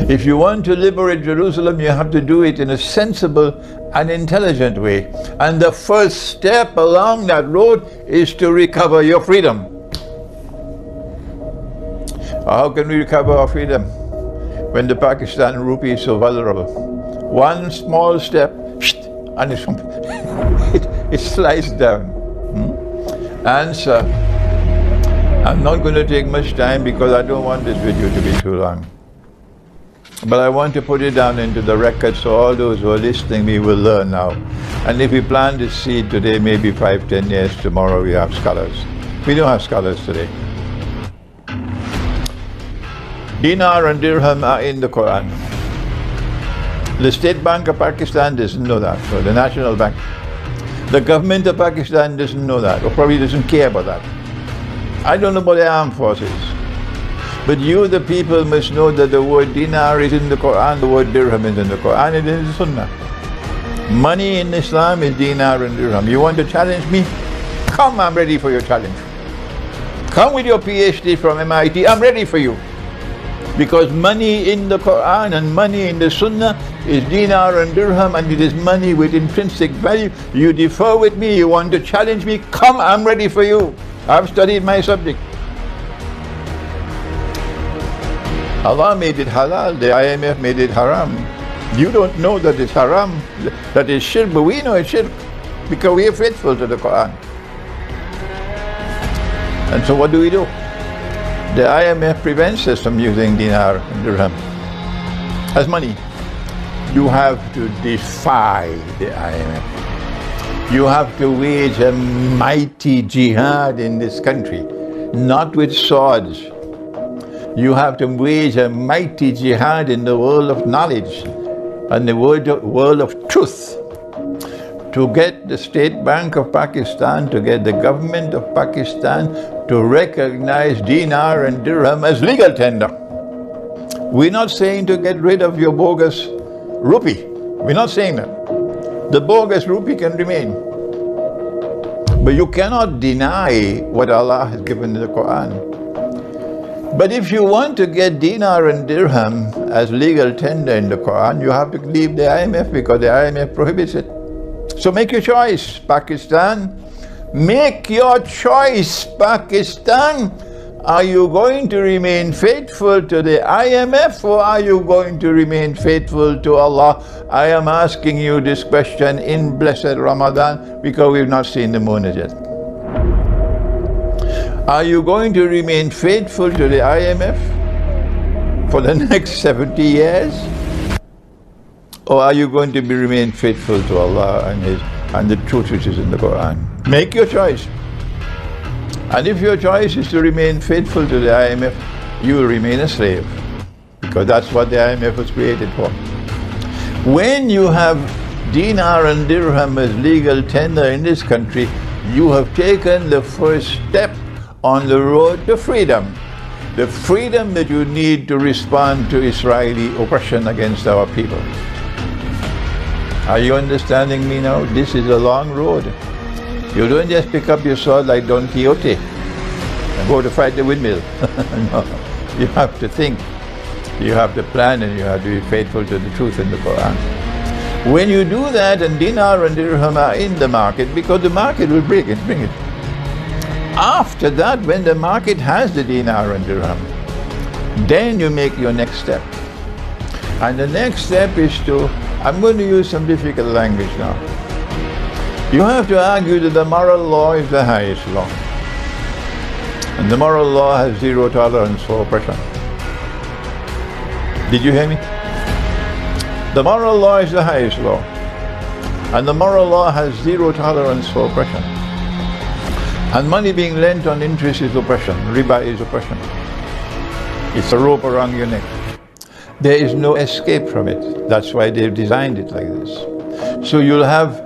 If you want to liberate Jerusalem, you have to do it in a sensible and intelligent way. And the first step along that road is to recover your freedom. How can we recover our freedom when the Pakistan rupee is so vulnerable? One small step, and it slides down. Answer. I'm not going to take much time because I don't want this video to be too long. But I want to put it down into the record so all those who are listening me will learn now. And if we plant this seed today, maybe 5-10 years, tomorrow we have scholars. We don't have scholars today. Dinar and dirham are in the Quran. The State Bank of Pakistan doesn't know that, or the National Bank. The government of Pakistan doesn't know that, or probably doesn't care about that. I don't know about the armed forces. But you, the people, must know that the word dinar is in the Quran, the word dirham is in the Quran, it is in the Sunnah. Money in Islam is dinar and dirham. You want to challenge me? Come, I'm ready for your challenge. Come with your PhD from MIT, I'm ready for you. Because money in the Quran and money in the Sunnah is dinar and dirham, and it is money with intrinsic value. You differ with me, you want to challenge me? Come, I'm ready for you. I've studied my subject. Allah made it halal, the IMF made it haram. You don't know that it's haram, that it's shirk, but we know it's shirk because we are faithful to the Quran. And so what do? The IMF prevents us from using dinar and dirham as money. You have to defy the IMF. You have to wage a mighty jihad in this country, not with swords. You have to wage a mighty jihad in the world of knowledge and the world of truth to get the State Bank of Pakistan, to get the government of Pakistan to recognize dinar and dirham as legal tender. We're not saying to get rid of your bogus rupee. We're not saying that. The bogus rupee can remain. But you cannot deny what Allah has given in the Quran. But if you want to get dinar and dirham as legal tender in the Quran, you have to leave the IMF because the IMF prohibits it. So make your choice, Pakistan. Make your choice, Pakistan. Are you going to remain faithful to the IMF or are you going to remain faithful to Allah? I am asking you this question in blessed Ramadan because we've not seen the moon as yet. Are you going to remain faithful to the IMF for the next 70 years? Or are you going to remain faithful to Allah and the truth which is in the Quran? Make your choice. And if your choice is to remain faithful to the IMF, you will remain a slave. Because that's what the IMF was created for. When you have dinar and dirham as legal tender in this country, you have taken the first step on the road to freedom. The freedom that you need to respond to Israeli oppression against our people. Are you understanding me now? This is a long road. You don't just pick up your sword like Don Quixote and go to fight the windmill. No, you have to think, you have to plan, and you have to be faithful to the truth in the Quran. When you do that, and dinar and dirham are in the market, because the market will bring it. After that, when the market has the dinar and dirham, then you make your next step. And the next step is to, I'm going to use some difficult language now. You have to argue that the moral law is the highest law. And the moral law has zero tolerance for oppression. Did you hear me? The moral law is the highest law. And the moral law has zero tolerance for oppression. And money being lent on interest is oppression. Riba is oppression. It's a rope around your neck. There is no escape from it. That's why they've designed it like this. So you'll have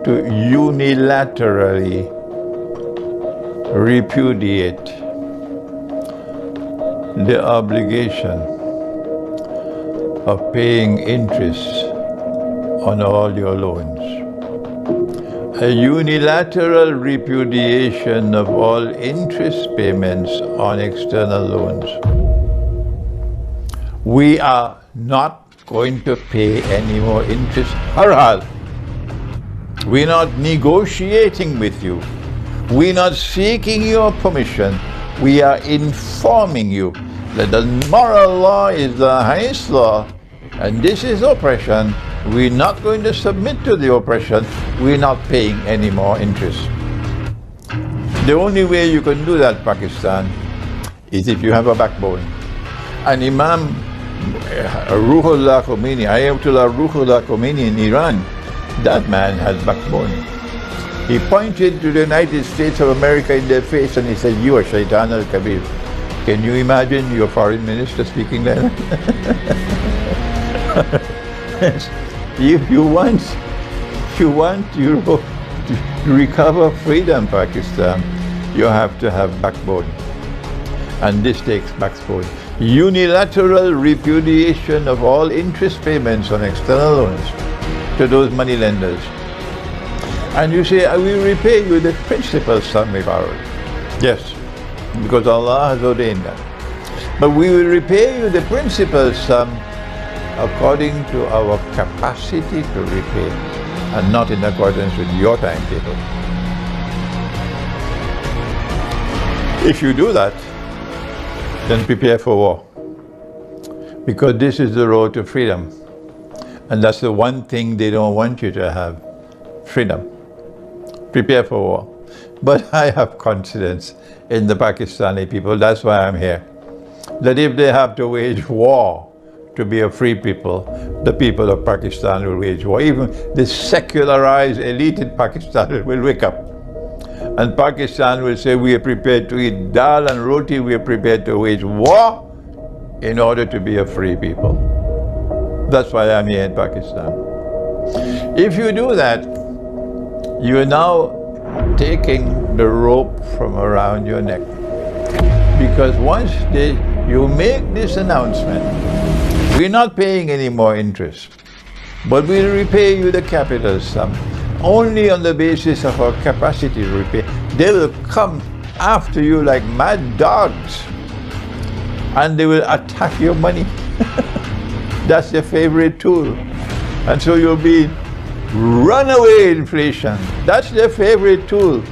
to unilaterally repudiate the obligation of paying interest on all your loans. a unilateral repudiation of all interest payments on external loans. We are not going to pay any more interest. Harhal. We're not negotiating with you. We're not seeking your permission. We are informing you that the moral law is the highest law, and this is oppression. We're not going to submit to the oppression. We're not paying any more interest. The only way you can do that, Pakistan, is if you have a backbone. And Imam Ruhollah Khomeini, Ayatollah Ruhollah Khomeini in Iran, that man has backbone. He pointed to the United States of America in their face and he said, "You are Shaitan al-Kabir." Can you imagine your foreign minister speaking like that? If you want Europe to recover freedom, Pakistan, you have to have backbone. And this takes backbone. Unilateral repudiation of all interest payments on external loans to those money lenders. And you say, "I will repay you the principal sum we borrowed." Yes, because Allah has ordained that. But we will repay you the principal sum according to our capacity to repay, and not in accordance with your timetable. If you do that, then prepare for war. Because this is the road to freedom. And that's the one thing they don't want you to have, freedom. Prepare for war. But I have confidence in the Pakistani people, that's why I'm here. That if they have to wage war to be a free people, the people of Pakistan will wage war. Even the secularized elite in Pakistan will wake up. And Pakistan will say, "We are prepared to eat dal and roti, we are prepared to wage war in order to be a free people." That's why I'm here in Pakistan. If you do that, you are now taking the rope from around your neck. Because once you make this announcement, we're not paying any more interest, but we'll repay you the capital sum only on the basis of our capacity to repay. They will come after you like mad dogs and they will attack your money. That's their favorite tool. And so you'll be runaway inflation. That's their favorite tool.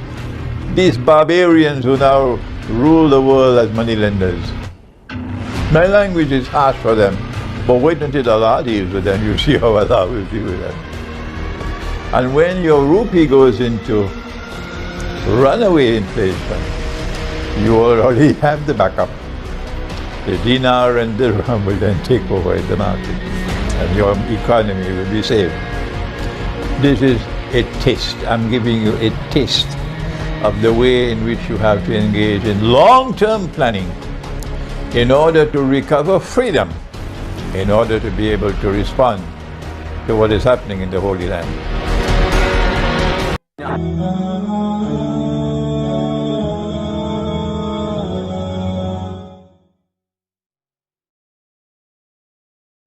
These barbarians who now rule the world as money lenders. My language is harsh for them, but wait until Allah deals with them, you see how Allah will deal with them. And when your rupee goes into runaway inflation, you already have the backup. The dinar and dirham will then take over in the market, and your economy will be saved. This is a taste. I'm giving you a taste of the way in which you have to engage in long-term planning in order to recover freedom, in order to be able to respond to what is happening in the Holy Land.